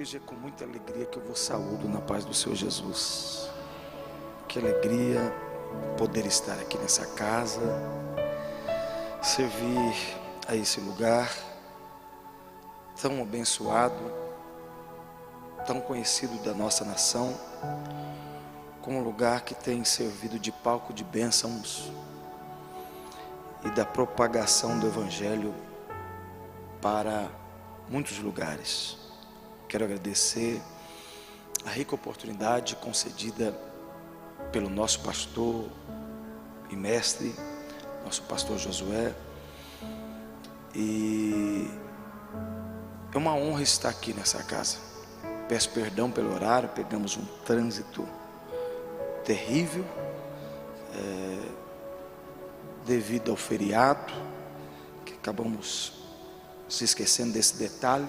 Hoje é com muita alegria que eu vos saúdo na paz do Senhor Jesus. Que alegria poder estar aqui nessa casa, servir a esse lugar tão abençoado, tão conhecido da nossa nação, como um lugar que tem servido de palco de bênçãos e da propagação do Evangelho para muitos lugares. Quero agradecer a rica oportunidade concedida pelo nosso pastor e mestre, nosso pastor Josué, e é uma honra estar aqui nessa casa. Peço perdão pelo horário, pegamos um trânsito terrível, devido ao feriado, que acabamos se esquecendo desse detalhe,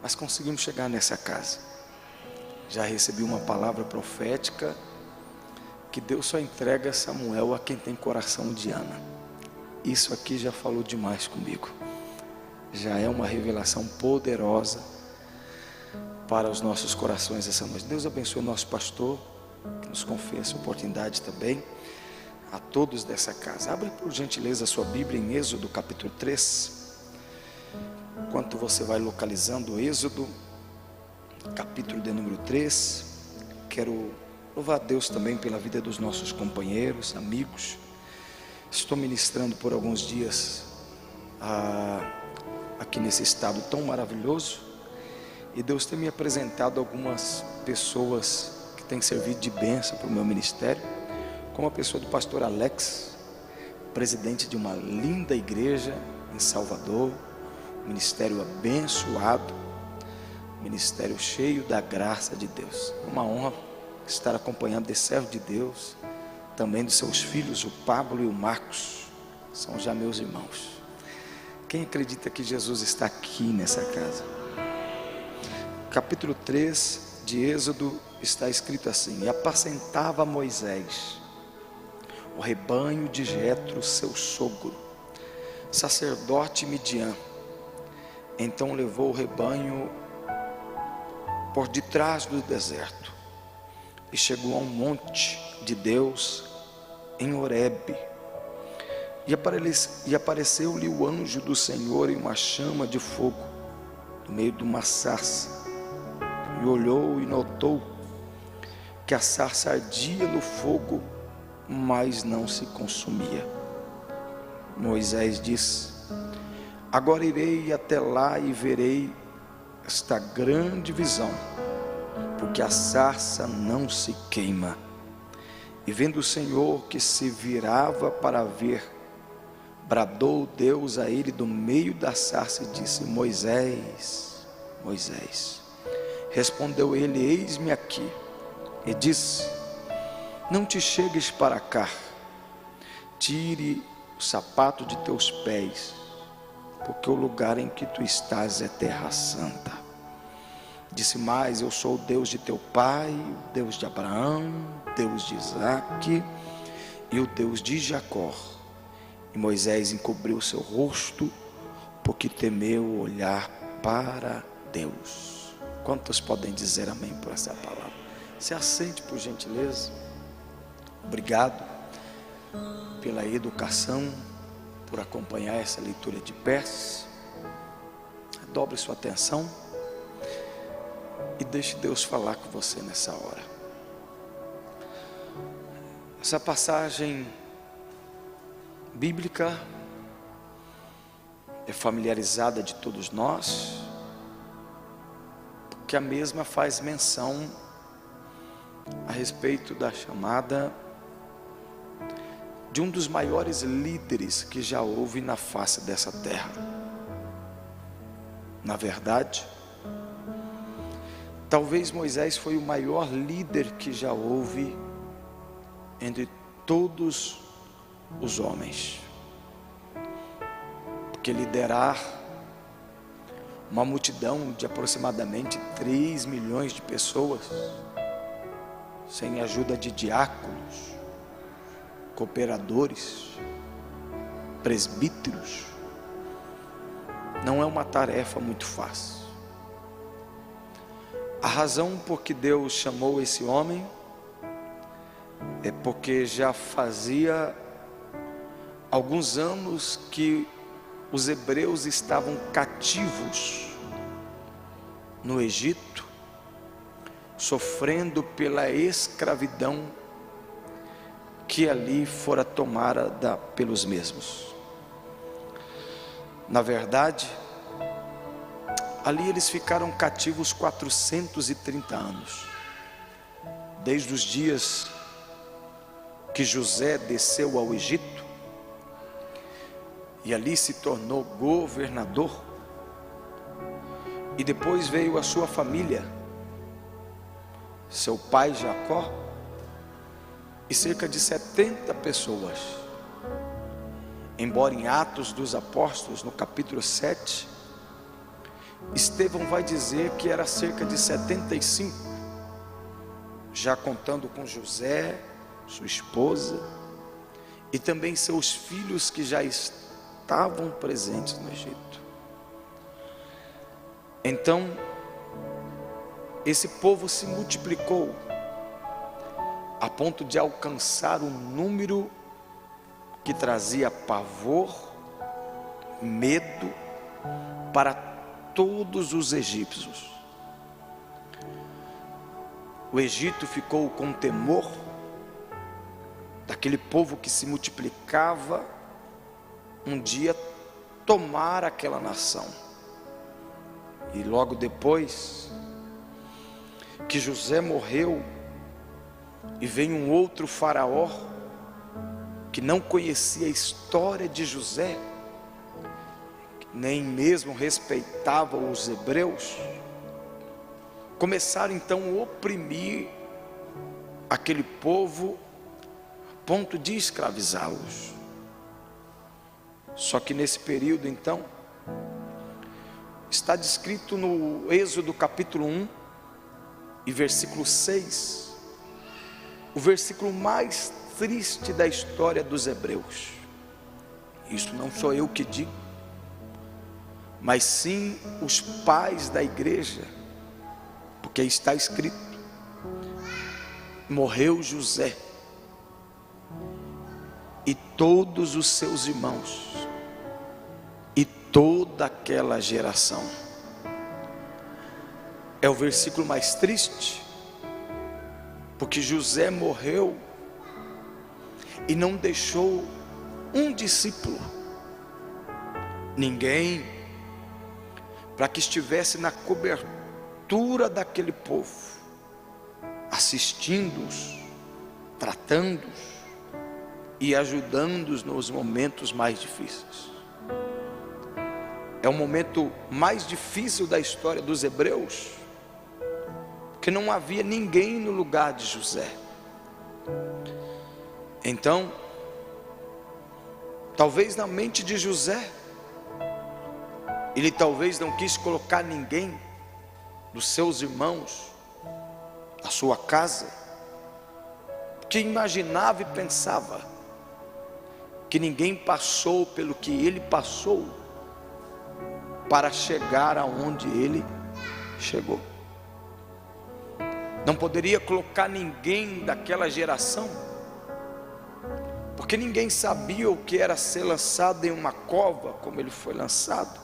mas conseguimos chegar nessa casa. Já recebi uma palavra profética que Deus só entrega Samuel a quem tem coração de Ana. Isso aqui já falou demais comigo. Já é uma revelação poderosa para os nossos corações essa noite. Deus abençoe o nosso pastor, que nos confia essa oportunidade também, a todos dessa casa. Abre por gentileza a sua Bíblia em Êxodo capítulo 3. Enquanto você vai localizando Êxodo, capítulo de número 3, quero louvar a Deus também pela vida dos nossos companheiros, amigos. Estou ministrando por alguns dias aqui nesse estado tão maravilhoso, e Deus tem me apresentado algumas pessoas que têm servido de bênção para o meu ministério, como a pessoa do pastor Alex, presidente de uma linda igreja em Salvador, ministério abençoado, ministério cheio da graça de Deus. Uma honra estar acompanhando desse servo de Deus, também dos seus filhos, o Pablo e o Marcos, são já meus irmãos. Quem acredita que Jesus está aqui nessa casa? Capítulo 3 de Êxodo está escrito assim: E apacentava Moisés o rebanho de Jetro, seu sogro, sacerdote Midian. Então levou o rebanho por detrás do deserto e chegou a um monte de Deus em Horebe, e apareceu-lhe o anjo do Senhor em uma chama de fogo no meio de uma sarça, e olhou e notou que a sarça ardia no fogo, mas não se consumia. Moisés disse: Agora irei até lá e verei esta grande visão, porque a sarça não se queima. E vendo o Senhor que se virava para ver, bradou Deus a ele do meio da sarça e disse: Moisés, Moisés. Respondeu ele: Eis-me aqui. E disse: Não te chegues para cá, tire o sapato de teus pés, porque o lugar em que tu estás é terra santa. Disse mais: Eu sou o Deus de teu pai, o Deus de Abraão, Deus de Isaque e o Deus de Jacó. E Moisés encobriu seu rosto, porque temeu olhar para Deus. Quantos podem dizer amém por essa palavra? Se assente, por gentileza. Obrigado pela educação, por acompanhar essa leitura de pés. Dobre sua atenção e deixe Deus falar com você nessa hora. Essa passagem bíblica é familiarizada de todos nós, porque a mesma faz menção a respeito da chamada de um dos maiores líderes que já houve na face dessa terra. Na verdade, talvez Moisés foi o maior líder que já houve entre todos os homens, porque liderar uma multidão de aproximadamente 3 milhões de pessoas, sem a ajuda de diáconos, cooperadores, presbíteros, não é uma tarefa muito fácil. A razão por que Deus chamou esse homem é porque já fazia alguns anos que os hebreus estavam cativos no Egito, sofrendo pela escravidão que ali fora tomada pelos mesmos. Na verdade, ali eles ficaram cativos 430 anos, desde os dias que José desceu ao Egito e ali se tornou governador, e depois veio a sua família, seu pai Jacó e cerca de 70 pessoas. Embora em Atos dos Apóstolos, no capítulo 7, Estevão vai dizer que era cerca de 75, já contando com José, sua esposa e também seus filhos que já estavam presentes no Egito. Então, esse povo se multiplicou a ponto de alcançar um número que trazia pavor, medo para todos os egípcios. O Egito ficou com temor daquele povo que se multiplicava um dia tomar aquela nação. E logo depois que José morreu e veio um outro faraó que não conhecia a história de José, nem mesmo respeitava os hebreus, começaram então a oprimir aquele povo, a ponto de escravizá-los. Só que nesse período então, está descrito no Êxodo capítulo 1 e versículo 6, o versículo mais triste da história dos hebreus. Isso não sou eu que digo, mas sim os pais da igreja, porque está escrito: morreu José e todos os seus irmãos e toda aquela geração. É o versículo mais triste, porque José morreu e não deixou um discípulo, ninguém, para que estivesse na cobertura daquele povo, assistindo-os, tratando-os e ajudando-os nos momentos mais difíceis. É o momento mais difícil da história dos hebreus, porque não havia ninguém no lugar de José. Então, talvez na mente de José, ele talvez não quis colocar ninguém dos seus irmãos na sua casa, porque imaginava e pensava que ninguém passou pelo que ele passou para chegar aonde ele chegou. Não poderia colocar ninguém daquela geração, porque ninguém sabia o que era ser lançado em uma cova como ele foi lançado.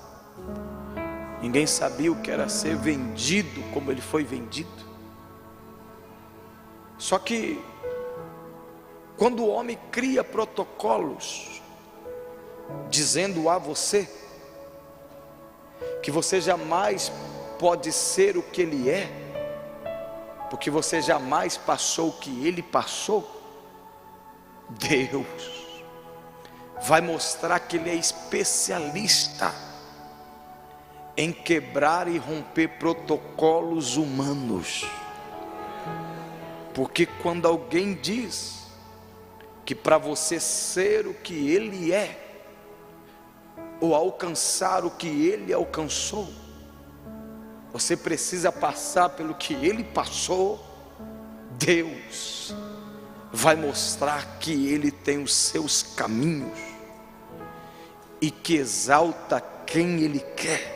Ninguém sabia o que era ser vendido como ele foi vendido. Só que quando o homem cria protocolos dizendo a você que você jamais pode ser o que ele é, porque você jamais passou o que ele passou, Deus vai mostrar que ele é especialista em quebrar e romper protocolos humanos. Porque quando alguém diz que para você ser o que ele é, ou alcançar o que ele alcançou, você precisa passar pelo que ele passou, Deus vai mostrar que ele tem os seus caminhos e que exalta quem ele quer.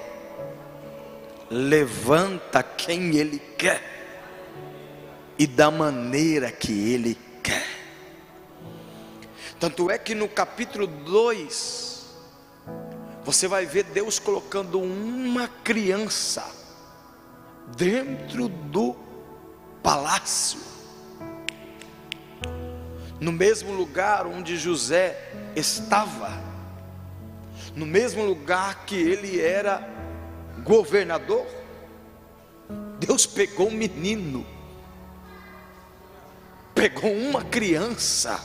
levanta quem Ele quer e da maneira que Ele quer. Tanto é que no capítulo 2, você vai ver Deus colocando uma criança dentro do palácio, no mesmo lugar onde José estava, no mesmo lugar que ele era governador. Deus pegou um menino, pegou uma criança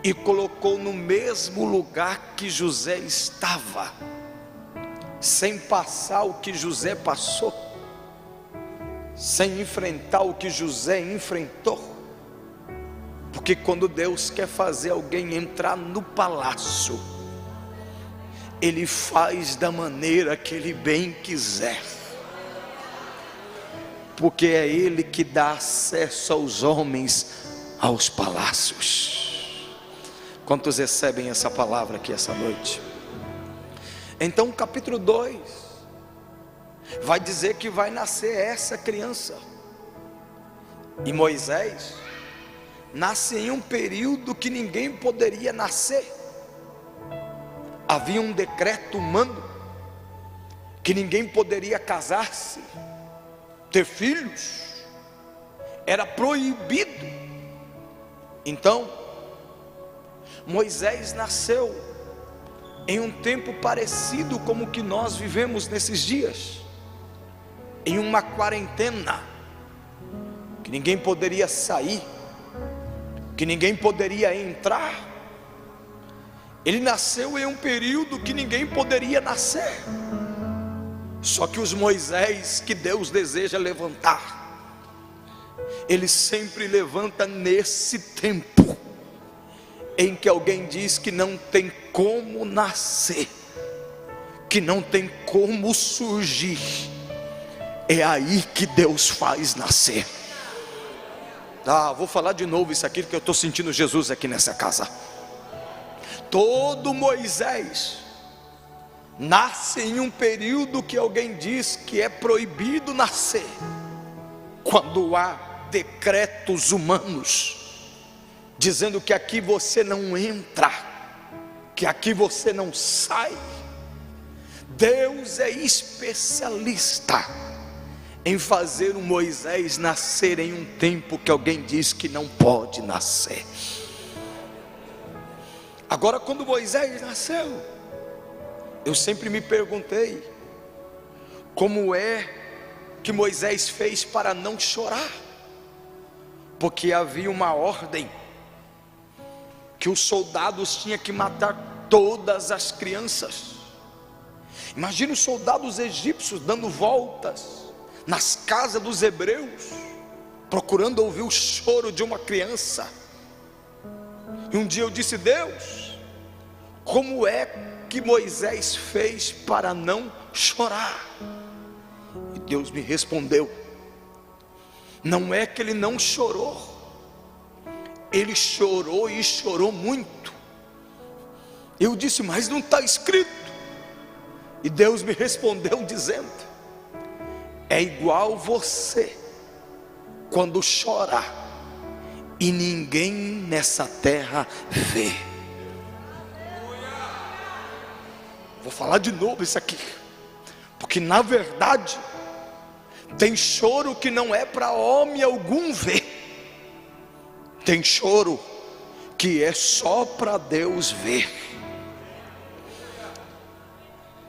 e colocou no mesmo lugar que José estava, sem passar o que José passou, sem enfrentar o que José enfrentou. Porque quando Deus quer fazer alguém entrar no palácio, Ele faz da maneira que Ele bem quiser, porque é Ele que dá acesso aos homens aos palácios. Quantos recebem essa palavra aqui essa noite? Então o capítulo 2 vai dizer que vai nascer essa criança. E Moisés nasce em um período que ninguém poderia nascer. Havia um decreto humano que ninguém poderia casar-se, ter filhos, era proibido. Então Moisés nasceu em um tempo parecido como o que nós vivemos nesses dias, em uma quarentena, que ninguém poderia sair, que ninguém poderia entrar. Ele nasceu em um período que ninguém poderia nascer. Só que os Moisés que Deus deseja levantar, Ele sempre levanta nesse tempo em que alguém diz que não tem como nascer, que não tem como surgir. É aí que Deus faz nascer. Vou falar de novo isso aqui, porque eu estou sentindo Jesus aqui nessa casa. Todo Moisés nasce em um período que alguém diz que é proibido nascer, quando há decretos humanos dizendo que aqui você não entra, que aqui você não sai. Deus é especialista em fazer um Moisés nascer em um tempo que alguém diz que não pode nascer. Agora, quando Moisés nasceu, eu sempre me perguntei, como é que Moisés fez para não chorar? Porque havia uma ordem, que os soldados tinham que matar todas as crianças. Imagina os soldados egípcios dando voltas nas casas dos hebreus, procurando ouvir o choro de uma criança. E um dia eu disse: Deus, como é que Moisés fez para não chorar? E Deus me respondeu: não é que ele não chorou, ele chorou e chorou muito. Eu disse: mas não está escrito. E Deus me respondeu dizendo: é igual você quando chora e ninguém nessa terra vê. Vou falar de novo isso aqui, porque na verdade tem choro que não é para homem algum ver, tem choro que é só para Deus ver.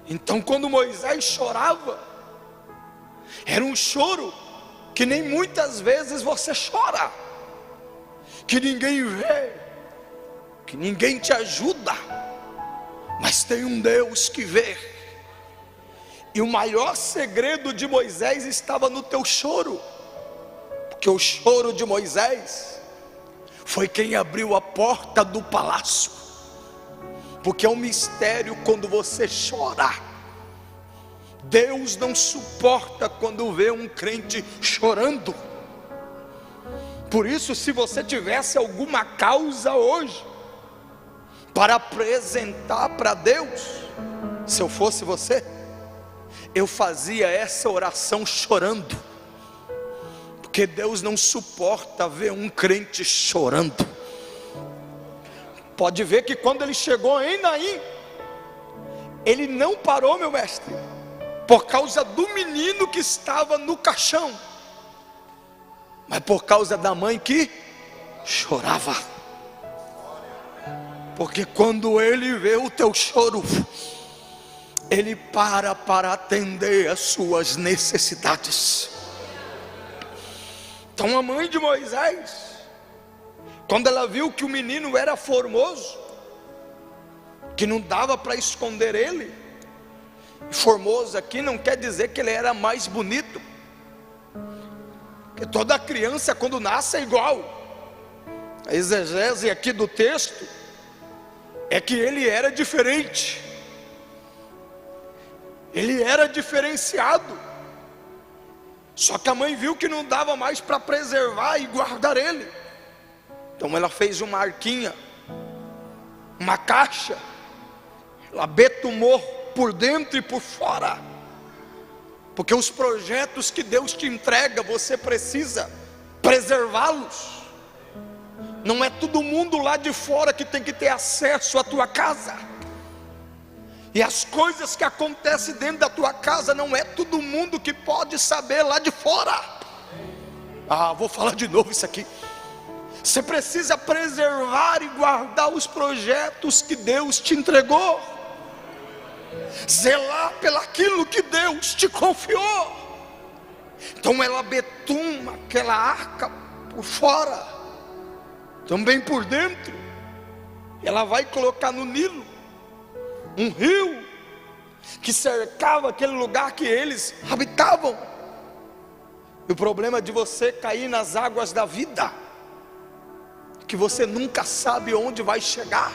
Então, quando Moisés chorava, era um choro que nem muitas vezes você chora, que ninguém vê, que ninguém te ajuda, mas tem um Deus que vê. E o maior segredo de Moisés estava no teu choro, porque o choro de Moisés foi quem abriu a porta do palácio. Porque é um mistério quando você chora. Deus não suporta quando vê um crente chorando. Por isso, se você tivesse alguma causa hoje para apresentar para Deus, se eu fosse você, eu fazia essa oração chorando, porque Deus não suporta ver um crente chorando. Pode ver que quando ele chegou em Naim, ele não parou, meu mestre, por causa do menino que estava no caixão, mas por causa da mãe que chorava. Porque quando ele vê o teu choro, ele para atender as suas necessidades. Então a mãe de Moisés, quando ela viu que o menino era formoso, que não dava para esconder ele, formoso aqui não quer dizer que ele era mais bonito, porque toda criança quando nasce é igual. A exegese aqui do texto é que ele era diferente, ele era diferenciado. Só que a mãe viu que não dava mais para preservar e guardar ele, então ela fez uma arquinha, uma caixa, ela betumou por dentro e por fora, porque os projetos que Deus te entrega, você precisa preservá-los. Não é todo mundo lá de fora que tem que ter acesso à tua casa, e as coisas que acontecem dentro da tua casa, não é todo mundo que pode saber lá de fora. Vou falar de novo isso aqui. Você precisa preservar e guardar os projetos que Deus te entregou, zelar pelaquilo que Deus te confiou. Então ela betuma aquela arca por fora, também por dentro. Ela vai colocar no Nilo, um rio que cercava aquele lugar que eles habitavam. E o problema de você cair nas águas da vida, que você nunca sabe onde vai chegar.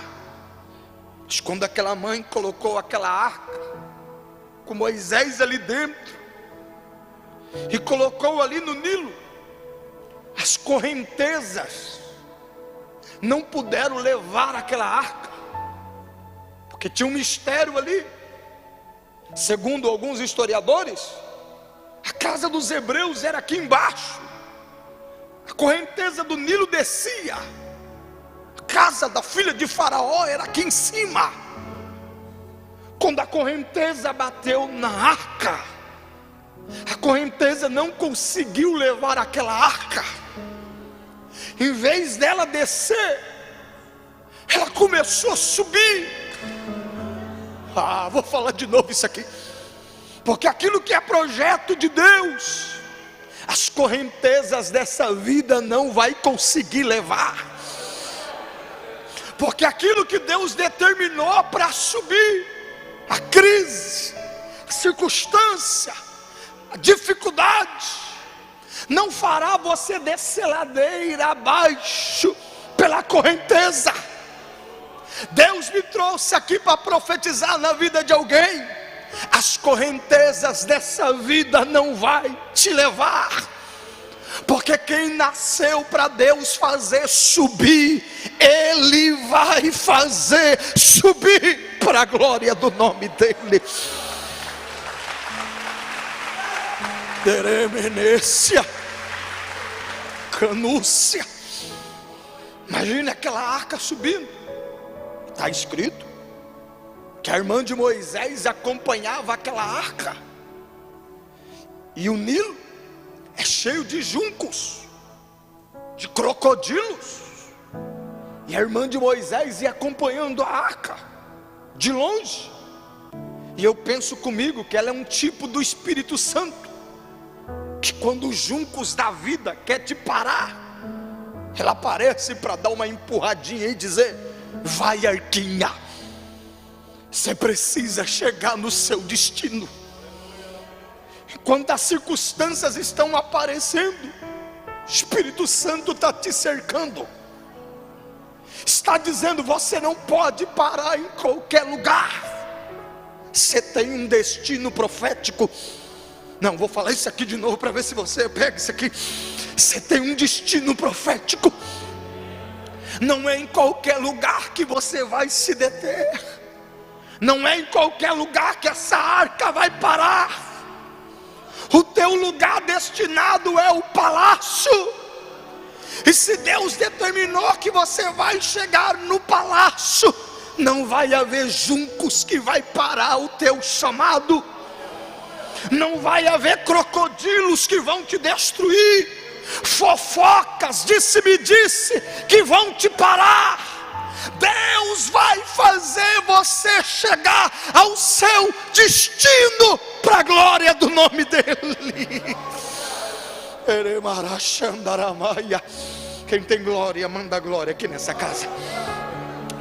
Mas quando aquela mãe colocou aquela arca com Moisés ali dentro, e colocou ali no Nilo, as correntezas não puderam levar aquela arca, porque tinha um mistério ali. Segundo alguns historiadores, a casa dos hebreus era aqui embaixo, a correnteza do Nilo descia, a casa da filha de Faraó era aqui em cima. Quando a correnteza bateu na arca, a correnteza não conseguiu levar aquela arca. Em vez dela descer, ela começou a subir. Vou falar de novo isso aqui, porque aquilo que é projeto de Deus, as correntezas dessa vida não vai conseguir levar, porque aquilo que Deus determinou para subir, a crise, a circunstância, a dificuldade, não fará você descer ladeira abaixo pela correnteza. Deus me trouxe aqui para profetizar na vida de alguém: as correntezas dessa vida não vai te levar, porque quem nasceu para Deus fazer subir, Ele vai fazer subir para a glória do nome dEle. Teremenência, canúcia. Imagine aquela arca subindo. Está escrito que a irmã de Moisés acompanhava aquela arca, e o Nilo é cheio de juncos, de crocodilos, e a irmã de Moisés ia acompanhando a arca de longe. E eu penso comigo que ela é um tipo do Espírito Santo, que quando os juncos da vida quer te parar, ela aparece para dar uma empurradinha e dizer: vai, arquinha, você precisa chegar no seu destino. Enquanto as circunstâncias estão aparecendo, o Espírito Santo está te cercando, está dizendo: você não pode parar em qualquer lugar, você tem um destino profético. Não, vou falar isso aqui de novo para ver se você pega isso aqui. Você tem um destino profético. Não é em qualquer lugar que você vai se deter, não é em qualquer lugar que essa arca vai parar. O teu lugar destinado é o palácio. E se Deus determinou que você vai chegar no palácio, não vai haver juncos que vai parar o teu chamado. Não vai haver crocodilos que vão te destruir, fofocas, disse-me-disse, que vão te parar. Deus vai fazer você chegar ao seu destino, para a glória do nome dEle. Quem tem glória, manda glória aqui nessa casa.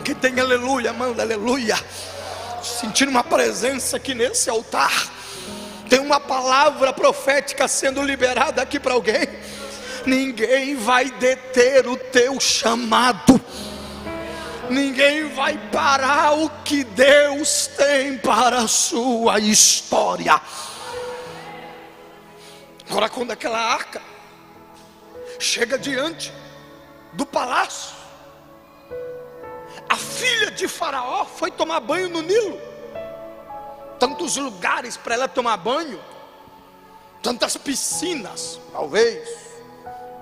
Quem tem aleluia, manda aleluia. Sentindo uma presença aqui nesse altar. Tem uma palavra profética sendo liberada aqui para alguém. Ninguém vai deter o teu chamado. Ninguém vai parar o que Deus tem para a sua história. Agora, quando aquela arca chega diante do palácio, a filha de Faraó foi tomar banho no Nilo. Tantos lugares para ela tomar banho, tantas piscinas, talvez,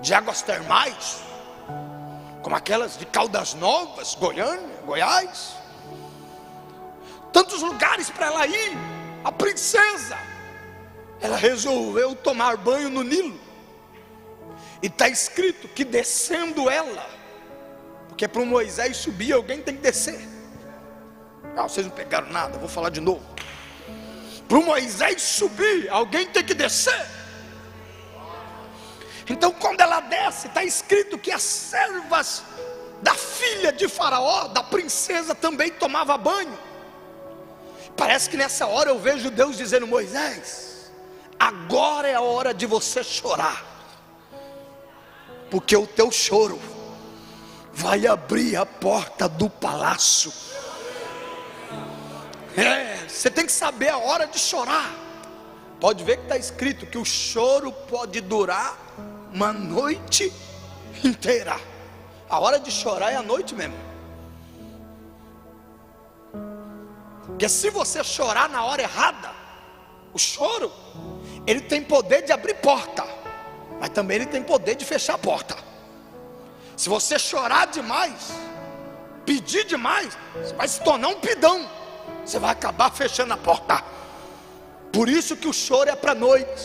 de águas termais, como aquelas de Caldas Novas, Goiânia, Goiás. Tantos lugares para ela ir. A princesa, ela resolveu tomar banho no Nilo. E está escrito que descendo ela, porque para o Moisés subir, alguém tem que descer. Vocês não pegaram nada, vou falar de novo. Para o Moisés subir, alguém tem que descer. Então quando ela desce, está escrito que as servas da filha de Faraó, da princesa, também tomava banho. Parece que nessa hora eu vejo Deus dizendo: Moisés, agora é a hora de você chorar, porque o teu choro vai abrir a porta do palácio. Você tem que saber a hora de chorar. Pode ver que está escrito que o choro pode durar uma noite inteira. A hora de chorar é a noite mesmo. Porque se você chorar na hora errada, o choro, ele tem poder de abrir porta, mas também ele tem poder de fechar a porta. Se você chorar demais, pedir demais, você vai se tornar um pidão. Você vai acabar fechando a porta. Por isso que o choro é para a noite.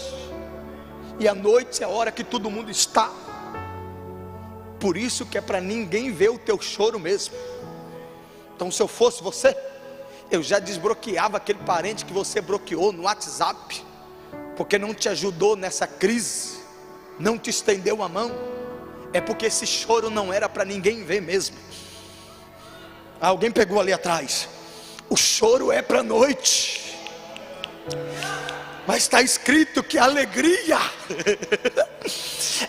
E a noite é a hora que todo mundo está. Por isso que é para ninguém ver o teu choro mesmo. Então se eu fosse você, eu já desbloqueava aquele parente que você bloqueou no WhatsApp, porque não te ajudou nessa crise, não te estendeu a mão. É porque esse choro não era para ninguém ver mesmo. Alguém pegou ali atrás. O choro é para a noite. Mas está escrito que a alegria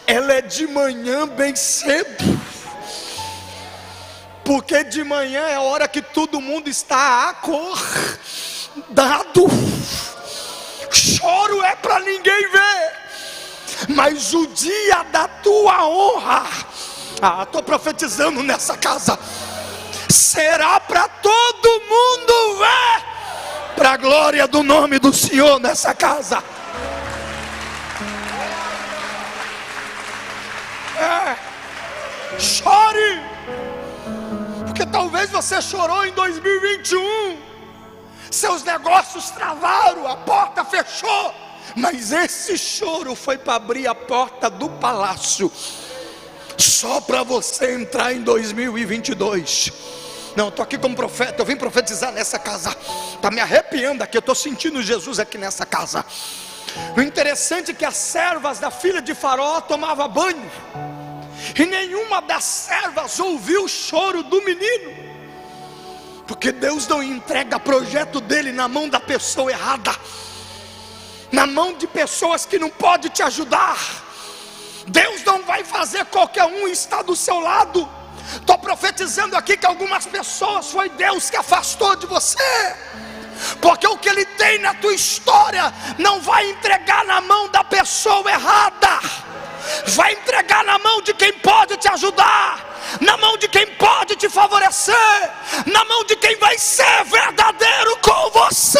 ela é de manhã bem cedo. Porque de manhã é a hora que todo mundo está acordado. Choro é para ninguém ver. Mas o dia da tua honra, estou profetizando nessa casa, será para todo mundo ver, para a glória do nome do Senhor nessa casa. Chore, porque talvez você chorou em 2021, seus negócios travaram, a porta fechou, mas esse choro foi para abrir a porta do palácio, só para você entrar em 2022. Não, estou aqui como profeta, eu vim profetizar nessa casa. Está me arrepiando aqui, eu estou sentindo Jesus aqui nessa casa. O interessante é que as servas da filha de Faraó tomavam banho, e nenhuma das servas ouviu o choro do menino, porque Deus não entrega projeto dele na mão da pessoa errada, na mão de pessoas que não podem te ajudar. Deus não vai fazer qualquer um estar do seu lado. Estou profetizando aqui que algumas pessoas foi Deus que afastou de você, porque o que Ele tem na tua história não vai entregar na mão da pessoa errada, vai entregar na mão de quem pode te ajudar, na mão de quem pode te favorecer, na mão de quem vai ser verdadeiro com você.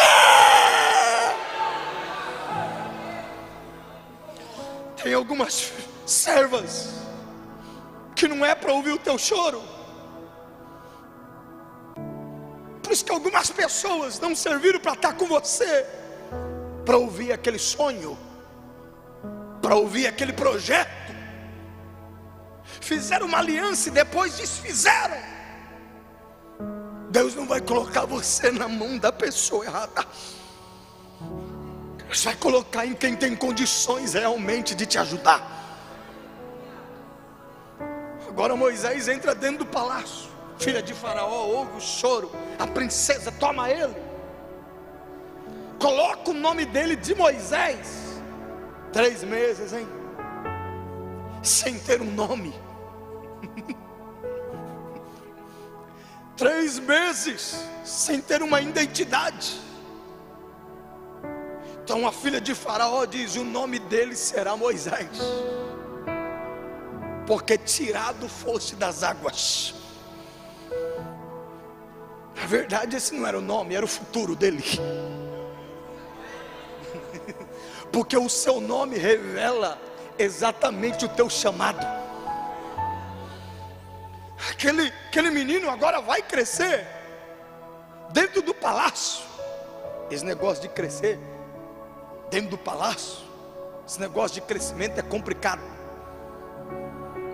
servas que não é para ouvir o teu choro. Por isso que algumas pessoas não serviram para estar com você, para ouvir aquele sonho, para ouvir aquele projeto. Fizeram uma aliança e depois desfizeram. Deus não vai colocar você na mão da pessoa errada. Deus vai colocar em quem tem condições realmente de te ajudar. Agora Moisés entra dentro do palácio. Filha de Faraó ouve o choro. A princesa toma ele, coloca o nome dele de Moisés. 3 meses, hein? Sem ter um nome. 3 meses sem ter uma identidade. Então a filha de Faraó diz: o nome dele será Moisés, porque tirado foste das águas. Na verdade esse não era o nome, era o futuro dele. Porque o seu nome revela exatamente o teu chamado. Aquele menino agora vai crescer dentro do palácio. Esse negócio de crescer dentro do palácio, esse negócio de crescimento é complicado,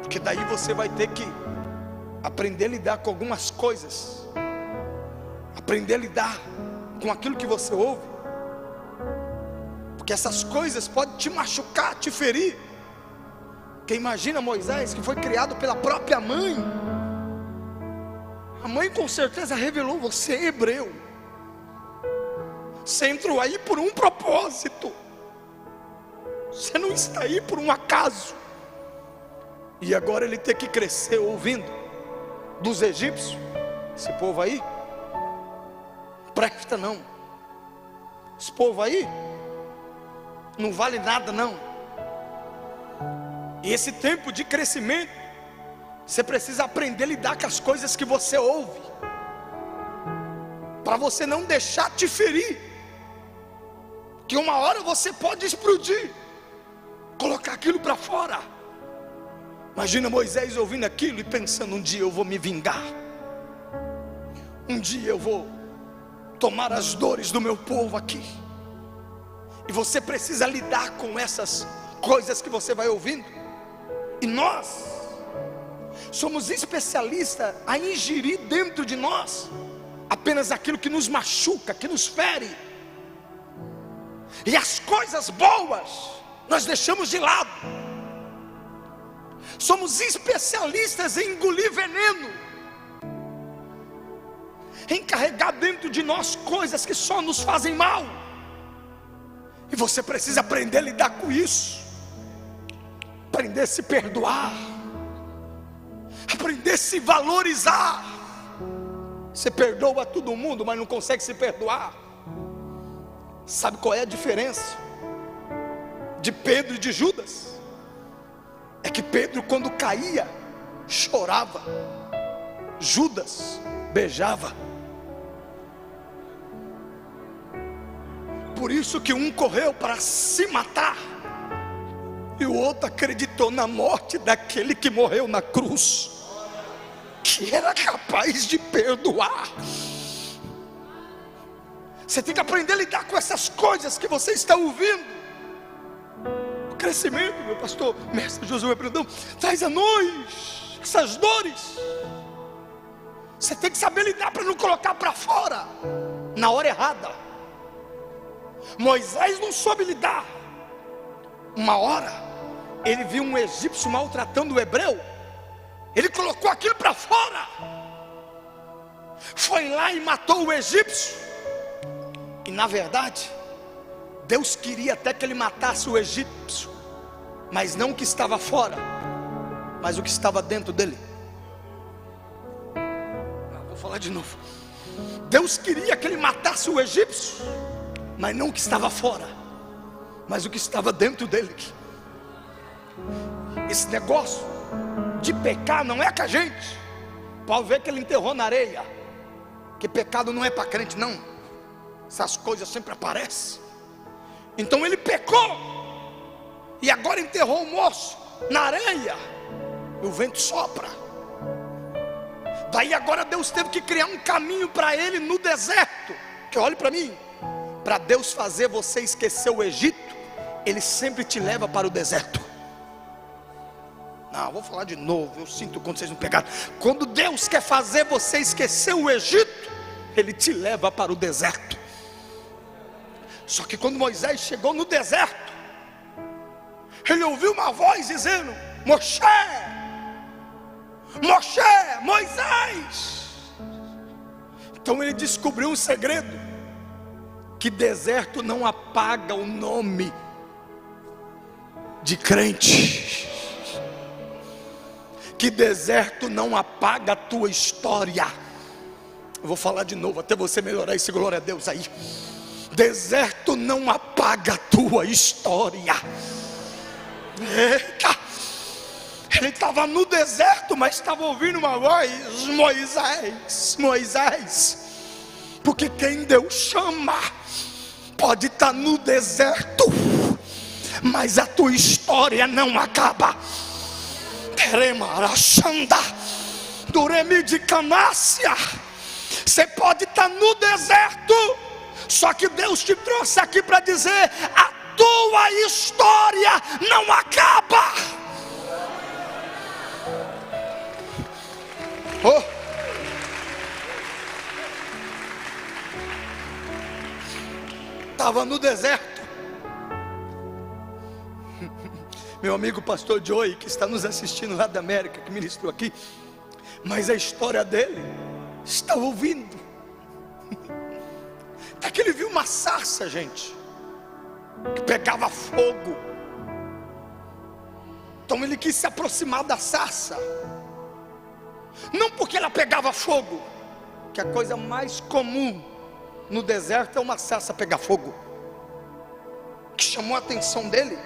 porque daí você vai ter que aprender a lidar com algumas coisas, aprender a lidar com aquilo que você ouve, porque essas coisas podem te machucar, te ferir. Porque imagina Moisés, que foi criado pela própria mãe. A mãe com certeza revelou: você é hebreu, você entrou aí por um propósito, você não está aí por um acaso. E agora ele tem que crescer ouvindo dos egípcios: esse povo aí presta não, esse povo aí não vale nada não. E esse tempo de crescimento, você precisa aprender a lidar com as coisas que você ouve, para você não deixar te ferir, que uma hora você pode explodir, colocar aquilo para fora. Imagina Moisés ouvindo aquilo e pensando: um dia eu vou me vingar, um dia eu vou tomar as dores do meu povo aqui. E você precisa lidar com essas coisas que você vai ouvindo. E nós somos especialistas a ingerir dentro de nós apenas aquilo que nos machuca, que nos fere. E as coisas boas nós deixamos de lado. Somos especialistas em engolir veneno, em carregar dentro de nós coisas que só nos fazem mal. E você precisa aprender a lidar com isso, aprender a se perdoar, aprender a se valorizar. Você perdoa todo mundo, mas não consegue se perdoar. Sabe qual é a diferença de Pedro e de Judas? É que Pedro, quando caía, chorava. Judas beijava. Por isso que um correu para se matar e o outro acreditou na morte daquele que morreu na cruz, que era capaz de perdoar. Você tem que aprender a lidar com essas coisas que você está ouvindo. O crescimento, meu pastor, mestre Josué Brandão, traz a nós essas dores. Você tem que saber lidar para não colocar para fora na hora errada. Moisés não soube lidar. Uma hora ele viu um egípcio maltratando o hebreu, ele colocou aquilo para fora, foi lá e matou o egípcio. E na verdade Deus queria até que ele matasse o egípcio, mas não o que estava fora, mas o que estava dentro dele. Vou falar de novo. Deus queria que ele matasse o egípcio, mas não o que estava fora, mas o que estava dentro dele. Esse negócio de pecar não é com a gente. Pode ver que ele enterrou na areia, que pecado não é para crente não. Essas coisas sempre aparecem. Então ele pecou e agora enterrou o moço. na areia, e o vento sopra. Daí agora Deus teve que criar um caminho para ele no deserto. Que olhe para mim, para Deus fazer você esquecer o Egito, Ele sempre te leva para o deserto. Não, vou falar de novo, eu sinto quando vocês não pegaram. Quando Deus quer fazer você esquecer o Egito, Ele te leva para o deserto. Só que quando Moisés chegou no deserto, ele ouviu uma voz dizendo: Moshe, Moshe, Moisés. Então ele descobriu um segredo: que deserto não apaga o nome de crente, que deserto não apaga a tua história. Eu vou falar de novo até você melhorar isso, glória a Deus aí. Deserto não apaga a tua história. Eita! Ele estava no deserto, mas estava ouvindo uma voz: Moisés, Moisés. Porque quem Deus chama pode estar no deserto, mas a tua história não acaba. Você pode estar no deserto, só que Deus te trouxe aqui para dizer: a tua história não acaba. Oh. Estava no deserto. Meu amigo pastor Joey, que está nos assistindo lá da América, que ministrou aqui, mas a história dele estava ouvindo. Até que ele viu uma sarça, gente, que pegava fogo. Então ele quis se aproximar da sarça, não porque ela pegava fogo, que a coisa mais comum no deserto é uma sarça pegar fogo. O que chamou a atenção dele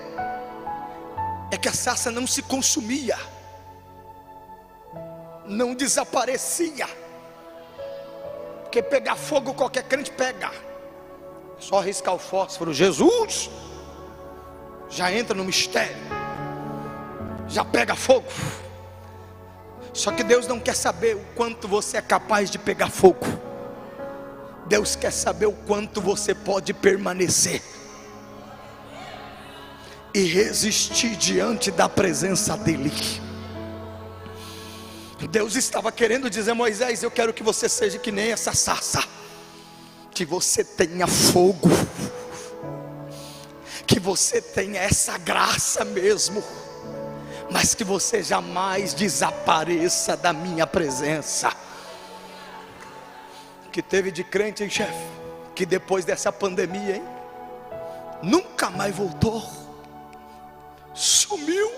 é que a sarça não se consumia, não desaparecia. Porque pegar fogo qualquer crente pega, é só riscar o fósforo. Jesus já entra no mistério, já pega fogo. Só que Deus não quer saber o quanto você é capaz de pegar fogo. Deus quer saber o quanto você pode permanecer e resistir diante da presença dEle. Deus estava querendo dizer: Moisés, eu quero que você seja que nem essa sarça, que você tenha fogo, que você tenha essa graça mesmo, mas que você jamais desapareça da minha presença. Que teve de crente, hein, chefe, que depois dessa pandemia, hein, nunca mais voltou, sumiu.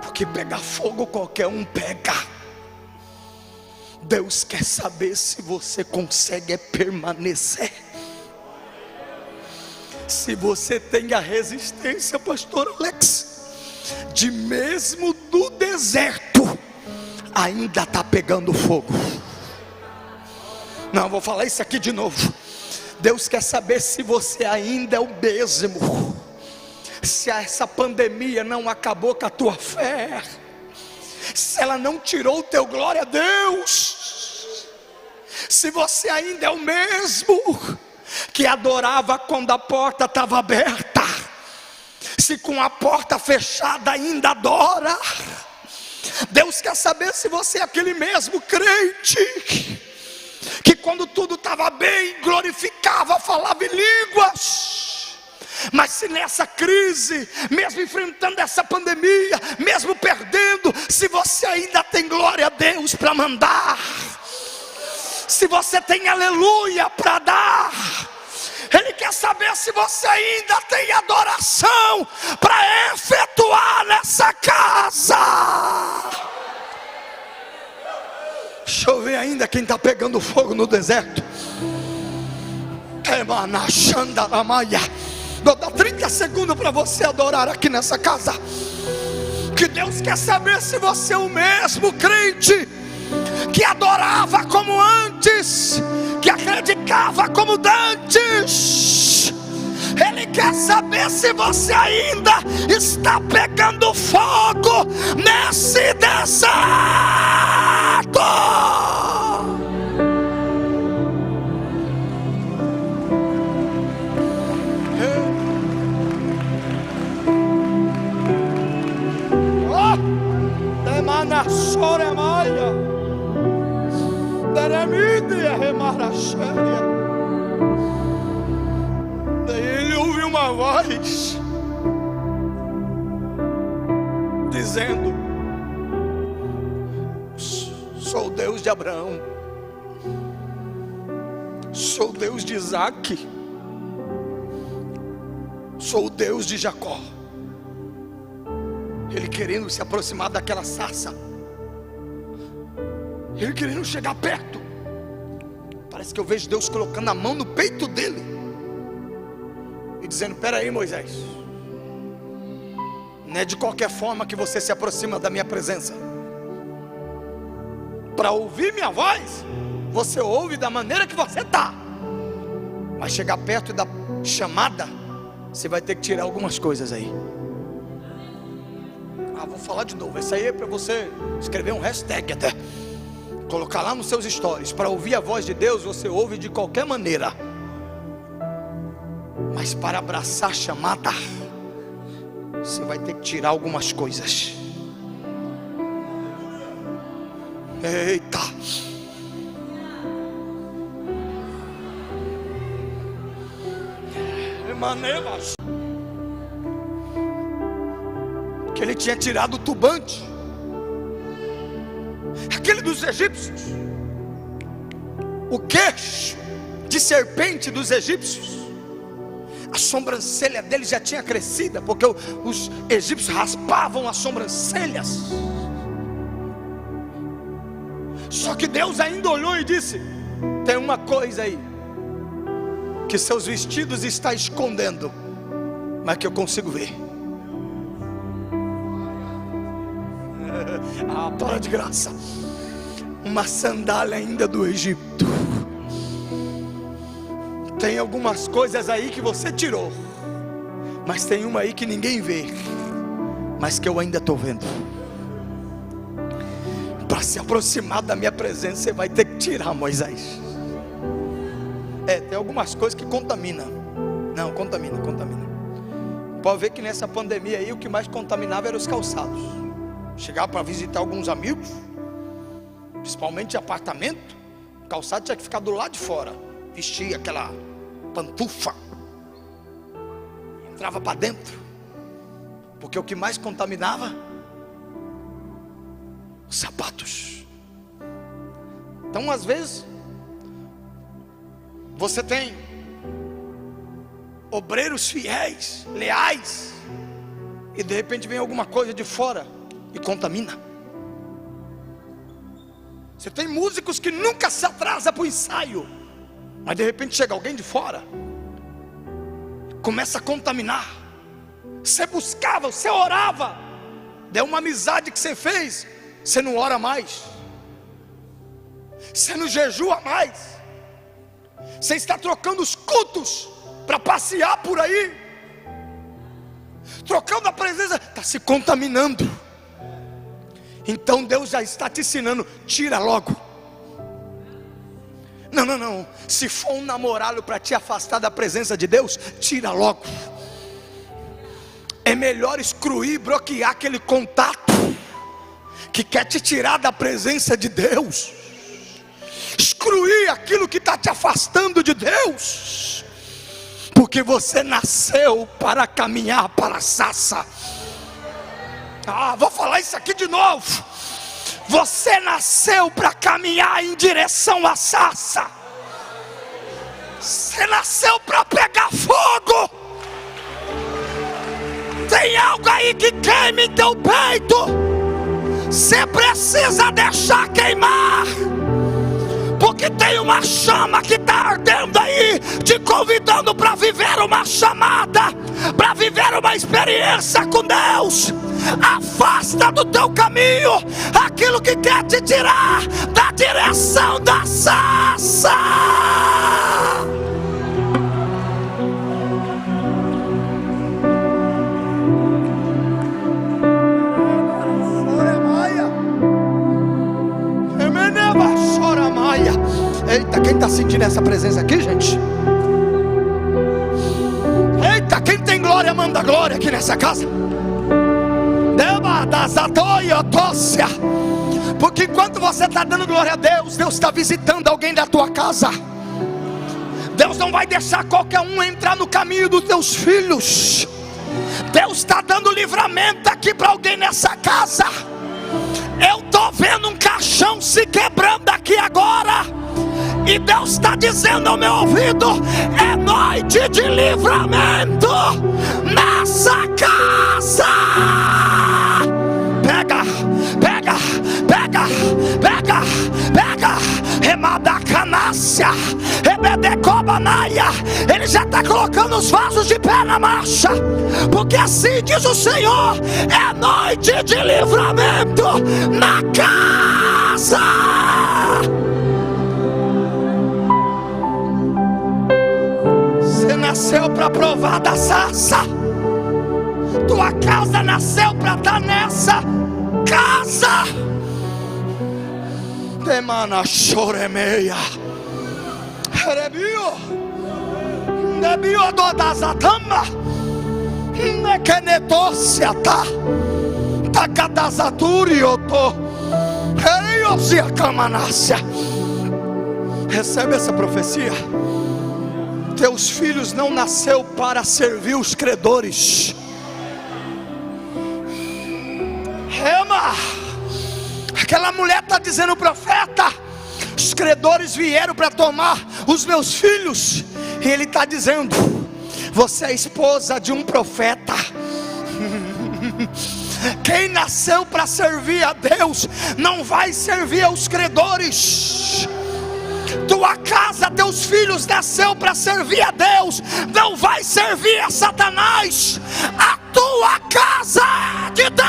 Porque pegar fogo qualquer um pega. Deus quer saber se você consegue permanecer, se você tem a resistência, pastor Alex, de mesmo do deserto ainda está pegando fogo. Não, vou falar isso aqui de novo. Deus quer saber se você ainda é o mesmo, se essa pandemia não acabou com a tua fé, se ela não tirou o teu glória a Deus, se você ainda é o mesmo que adorava quando a porta estava aberta, se com a porta fechada ainda adora. Deus quer saber se você é aquele mesmo crente que quando tudo estava bem glorificava, falava em línguas. Mas se nessa crise, mesmo enfrentando essa pandemia, mesmo perdendo, se você ainda tem glória a Deus para mandar, se você tem aleluia para dar, Ele quer saber se você ainda tem adoração para efetuar nessa casa. Deixa eu ver ainda quem está pegando fogo no deserto. Vou dar 30 segundos para você adorar aqui nessa casa. Que Deus quer saber se você é o mesmo crente que adorava como antes, que acreditava como dantes, Ele quer saber se você ainda está pegando fogo nesse deserto. Demana soremaia, deremídia remaraxéria. Daí ele ouviu uma voz dizendo: sou o Deus de Abraão, sou o Deus de Isaac, sou o Deus de Jacó. Ele querendo se aproximar daquela sarça, ele querendo chegar perto. Parece que eu vejo Deus colocando a mão no peito dele e dizendo: espera aí, Moisés, não é de qualquer forma que você se aproxima da minha presença. Para ouvir minha voz, você ouve da maneira que você está, mas chegar perto da chamada, você vai ter que tirar algumas coisas aí. Vou falar de novo, isso aí é para você escrever um hashtag até, colocar lá nos seus stories. Para ouvir a voz de Deus, você ouve de qualquer maneira, mas para abraçar a chamada, você vai ter que tirar algumas coisas. Eita! Emanevas. Que ele tinha tirado o turbante, aquele dos egípcios, o queixo de serpente dos egípcios, a sobrancelha dele já tinha crescido, porque os egípcios raspavam as sobrancelhas. Só que Deus ainda olhou e disse: tem uma coisa aí que seus vestidos estão escondendo, mas que eu consigo ver. Para de graça. Uma sandália ainda do Egito. Tem algumas coisas aí que você tirou, mas tem uma aí que ninguém vê, mas que eu ainda estou vendo. Para se aproximar da minha presença, você vai ter que tirar, Moisés. Tem algumas coisas que contaminam. Não, contamina. Pode ver que nessa pandemia aí, o que mais contaminava eram os calçados. Chegava para visitar alguns amigos, principalmente de apartamento, o calçado tinha que ficar do lado de fora. Vestia aquela pantufa, entrava para dentro, porque o que mais contaminava, os sapatos. Então às vezes você tem obreiros fiéis, leais, e de repente vem alguma coisa de fora e contamina. Você tem músicos que nunca se atrasa para o ensaio, mas de repente chega alguém de fora, começa a contaminar. Você buscava, você orava, deu uma amizade que você fez, você não ora mais, você não jejua mais, você está trocando os cultos para passear por aí, trocando a presença, está se contaminando. Então Deus já está te ensinando: tira logo. Não, se for um namorado para te afastar da presença de Deus, tira logo. É melhor excluir, bloquear aquele contato que quer te tirar da presença de Deus. Excluir aquilo que está te afastando de Deus, porque você nasceu para caminhar para a sarça. Vou falar isso aqui de novo. Você nasceu para caminhar em direção à sarça. Você nasceu para pegar fogo. Tem algo aí que queima em teu peito. Você precisa deixar queimar, porque tem uma chama que está ardendo aí, te convidando para viver uma chamada, para viver uma experiência com Deus. Afasta do teu caminho aquilo que quer te tirar da direção da sarça. Eita, quem está sentindo essa presença aqui, gente? Eita, quem tem glória, manda glória aqui nessa casa. Porque enquanto você está dando glória a Deus, Deus está visitando alguém da tua casa. Deus não vai deixar qualquer um entrar no caminho dos teus filhos. Deus está dando livramento aqui para alguém nessa casa. Eu estou vendo um caixão se quebrando aqui agora, e Deus está dizendo ao meu ouvido: é noite de livramento nessa casa. Pega, pega, pega, pega, pega. Remada canácia, rebedecobanaia. Ele já está colocando os vasos de pé na marcha, porque assim diz o Senhor: é noite de livramento na casa. Você nasceu para provar da sarça. Tua casa nasceu para estar nessa casa. Demana choremeia. Rebio. Debio do dazatamba. Nekenetosiata. Takadazaturiyoto. Eiosia kamanácia. Recebe essa profecia. Teus filhos não nasceu para servir os credores. Rema. Aquela mulher está dizendo: profeta, os credores vieram para tomar os meus filhos. E ele está dizendo: você é esposa de um profeta. Quem nasceu para servir a Deus não vai servir aos credores. Tua casa, teus filhos nasceu para servir a Deus, não vai servir a Satanás. A tua casa é de Deus.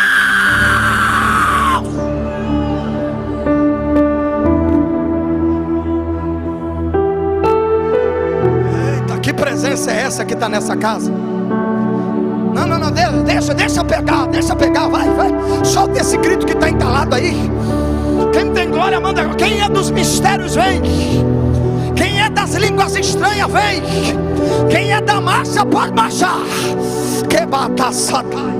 Eita, que presença é essa que está nessa casa? Não, deixa pegar, vai, solta esse grito que está entalado aí. Quem tem glória, manda. Quem é dos mistérios, vem. Quem é das línguas estranhas, vem. Quem é da marcha, pode marchar. Que bata satai.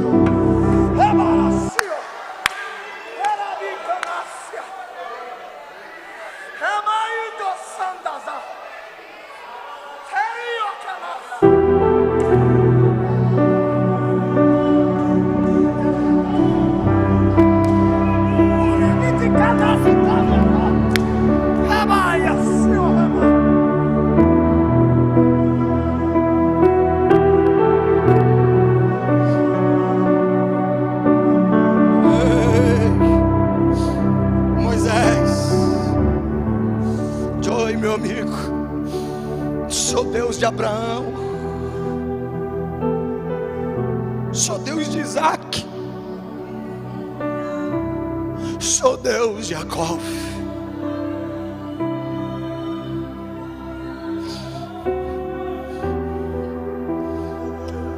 Abraão, sou Deus de Isaac, sou Deus de Jacó.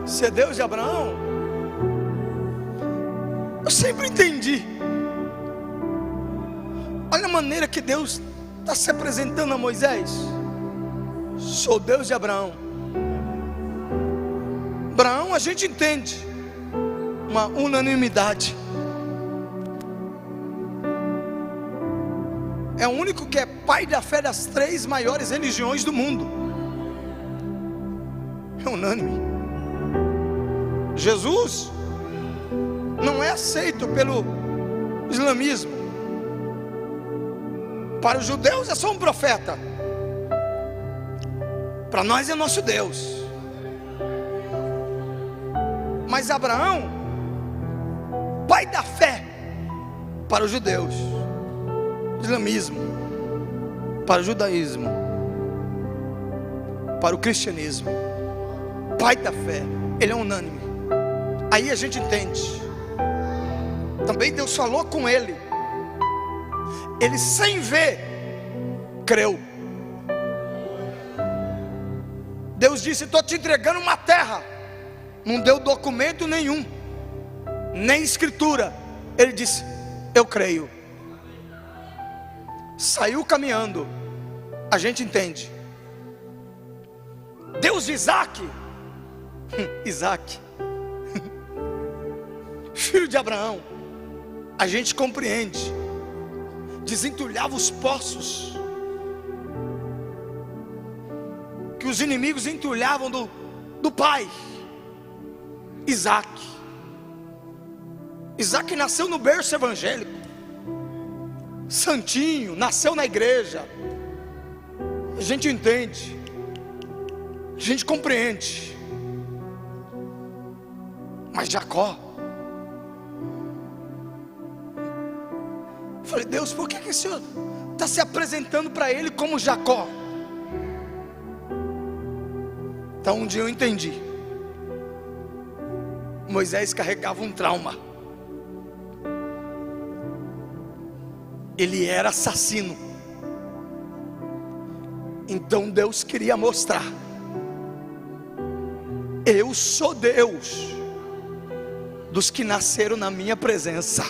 Ser Deus de Abraão, eu sempre entendi. Olha a maneira que Deus está se apresentando a Moisés. Sou Deus de Abraão. Abraão, a gente entende uma unanimidade. É o único que é pai da fé das 3 maiores religiões do mundo. É unânime. Jesus não é aceito pelo islamismo. Para os judeus é só um profeta. Para nós é nosso Deus. Mas Abraão, pai da fé para os judeus, islamismo, para o judaísmo, para o cristianismo, pai da fé, ele é unânime. Aí a gente entende. Também Deus falou com ele. Ele sem ver, creu. Deus disse: estou te entregando uma terra. Não deu documento nenhum, nem escritura. Ele disse: eu creio. Saiu caminhando. a gente entende. Deus de Isaac, filho de Abraão, a gente compreende. Desentulhava os poços que os inimigos entulhavam do pai. Isaac nasceu no berço evangélico, santinho, nasceu na igreja. A gente entende, a gente compreende. Mas Jacó, eu falei, Deus, por que o Senhor está se apresentando para ele como Jacó? Então um dia eu entendi. Moisés carregava um trauma. Ele era assassino. Então Deus queria mostrar: eu sou Deus dos que nasceram na minha presença,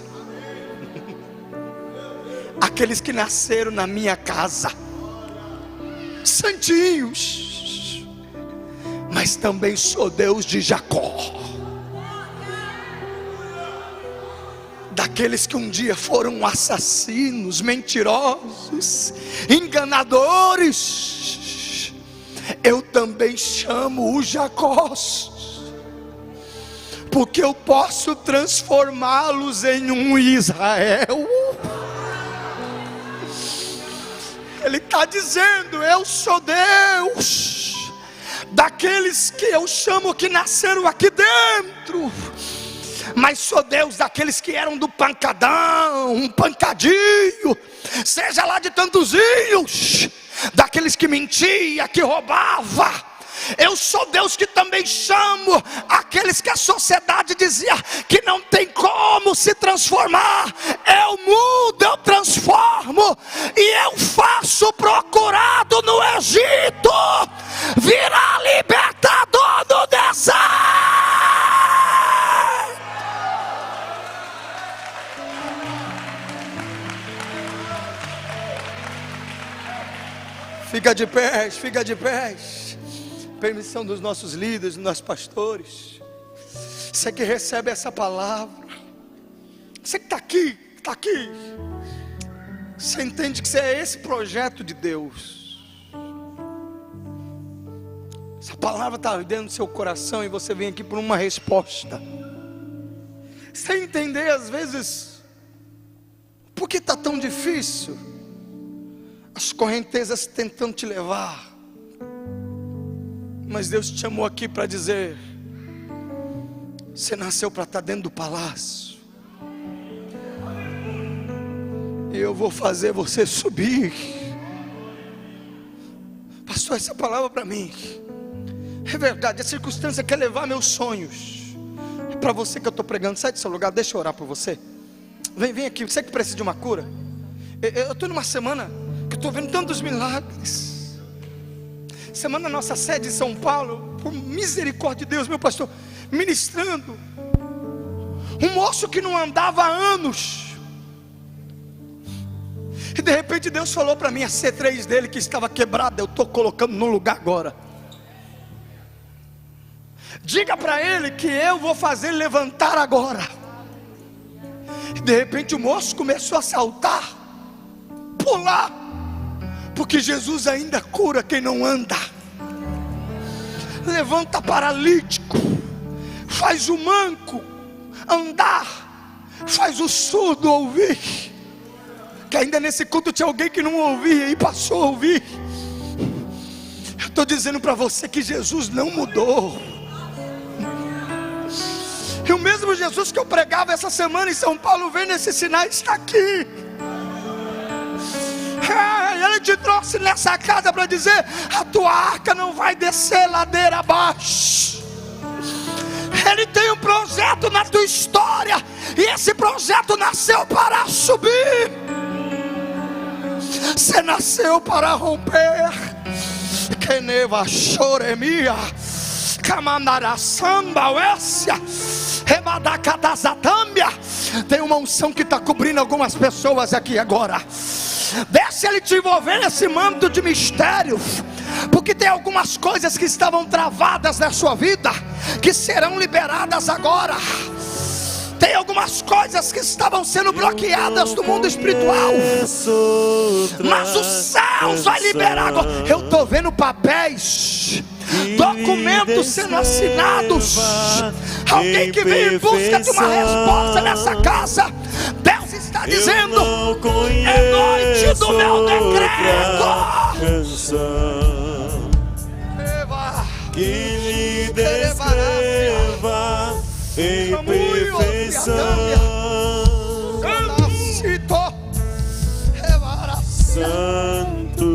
aqueles que nasceram na minha casa, santinhos. Mas também sou Deus de Jacó, daqueles que um dia foram assassinos, mentirosos, enganadores. Eu também chamo os Jacós, porque eu posso transformá-los em um Israel. Ele está dizendo: eu sou Deus daqueles que eu chamo que nasceram aqui dentro, mas sou Deus daqueles que eram do pancadão, um pancadinho, seja lá de tantozinhos, daqueles que mentia, que roubava. Eu sou Deus que também chamo aqueles que a sociedade dizia que não tem como se transformar. Eu mudo, eu transformo, e eu faço procurado no Egito virar libertador do deserto. Fica de pé, fica de pé. Permissão dos nossos líderes, dos nossos pastores. Você que recebe essa palavra, você que está aqui, você entende que você é esse projeto de Deus. Essa palavra está dentro do seu coração e você vem aqui por uma resposta, sem entender às vezes por que está tão difícil, as correntezas tentando te levar. Mas Deus te chamou aqui para dizer: você nasceu para estar dentro do palácio, e eu vou fazer você subir. Pastor, essa palavra para mim é verdade. A circunstância quer levar meus sonhos. É para você que eu estou pregando. Sai do seu lugar, deixa eu orar por você. Vem aqui, você que precisa de uma cura. Eu estou numa semana que eu estou vendo tantos milagres. Semana nossa sede em São Paulo, por misericórdia de Deus, meu pastor, ministrando, um moço que não andava há anos, e de repente Deus falou para mim: a C3 dele que estava quebrada, eu estou colocando no lugar agora. Diga para ele que eu vou fazer ele levantar agora. E de repente o moço começou a saltar, pular, porque Jesus ainda cura quem não anda. Levanta paralítico, faz o manco andar, faz o surdo ouvir. Que ainda nesse culto tinha alguém que não ouvia e passou a ouvir. Eu estou dizendo para você que Jesus não mudou. E o mesmo Jesus que eu pregava essa semana em São Paulo, vendo esses sinais, está aqui. Ele te trouxe nessa casa para dizer: a tua arca não vai descer ladeira abaixo. Ele tem um projeto na tua história, e esse projeto nasceu para subir. Você nasceu para romper. Keneva choremia, Kamandara samba uécia, Rebadacadazatâmbia. Tem uma unção que está cobrindo algumas pessoas aqui agora. Deixa Ele te envolver nesse manto de mistério, porque tem algumas coisas que estavam travadas na sua vida, que serão liberadas agora. Tem algumas coisas que estavam sendo bloqueadas no mundo espiritual, mas os céus vai liberar agora. Eu estou vendo papéis, documentos sendo assinados. Alguém que veio em busca de uma resposta nessa casa, Deus está dizendo: é noite do meu decreto. Que lhe descreva em perfeição. Santo.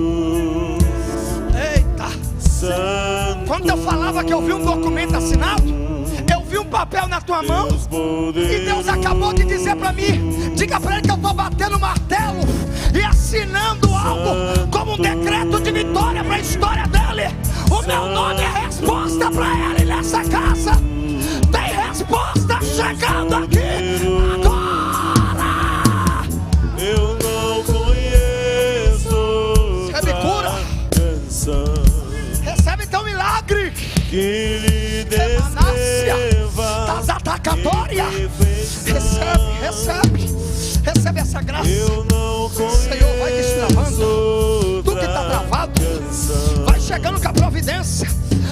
Eita. Santo. Quando eu falava que eu vi um documento assinado, eu vi um papel na tua mão, e Deus acabou de dizer para mim: diga para Ele que eu estou batendo martelo e assinando algo como um decreto de vitória para a história dele. O meu nome é resposta para ele nessa casa. Tem resposta chegando aqui agora. Eu não conheço. Recebe cura. Recebe teu milagre. Que lhe descreva das atacatórias. Recebe essa graça. Eu não conheço. Senhor, vai destravando tudo que está travado. Vai chegando com a providência,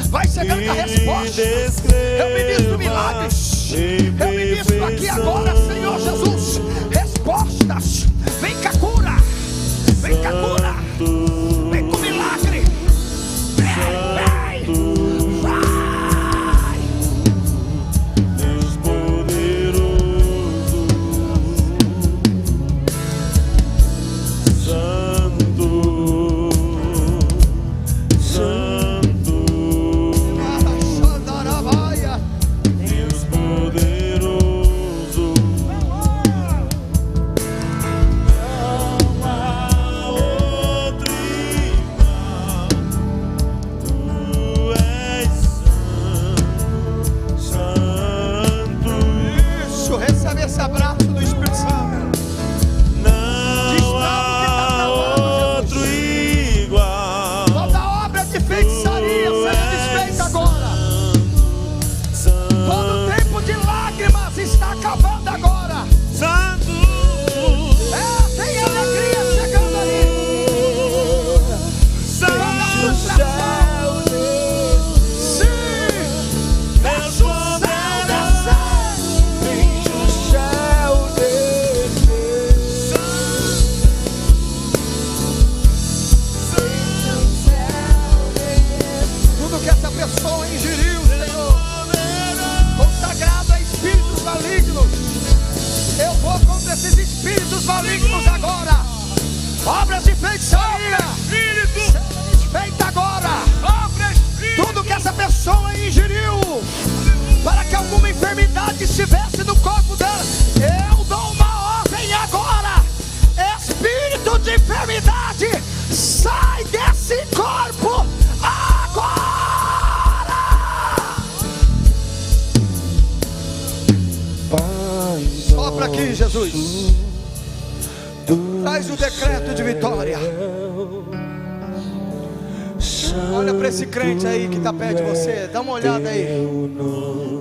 vai chegando com a resposta. Eu ministro milagres, eu ministro aqui agora, Senhor Jesus, respostas. Vem com a cura, vem com a cura, vem com o milagre. Vem, vai. Deus poderoso, Santo, Santo, Deus poderoso. Não há outro igual. Tu és santo. Isso, recebe esse abraço do Espírito Santo. Não há outro igual. Toda obra de feitiçaria seja desfeita agora. Todo tempo de lágrimas está acabando agora. Santo, Tem alegria chegando ali. Toda frustração, sim, deixa o céu descer. Deixa o céu tudo que essa pessoa ingeriu, Senhor, consagrado a espíritos malignos, eu vou contra esses espíritos malignos agora. Obras de feitiçaria, seja desfeita agora. Tudo que essa pessoa ingeriu, para que alguma enfermidade estivesse no corpo dela, eu dou uma ordem agora. Espírito de enfermidade, sai desse corpo agora. Sopra aqui, Jesus. Traz o decreto de vitória. Olha para esse crente aí que está perto de você, dá uma olhada aí.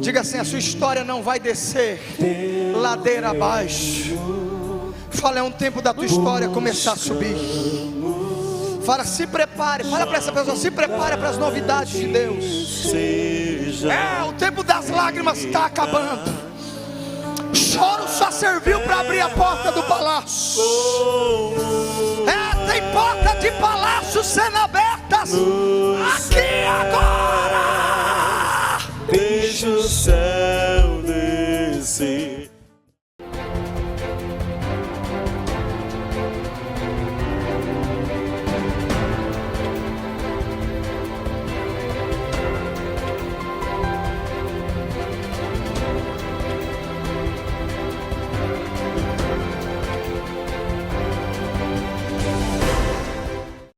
Diga assim: a sua história não vai descer ladeira abaixo. Fala, é um tempo da tua história começar a subir. Fala, se prepare. Fala para essa pessoa: se prepare para as novidades de Deus. O tempo das lágrimas está acabando. Choro só serviu para abrir a porta do palácio. Tem porta de palácio sendo abertas aqui agora.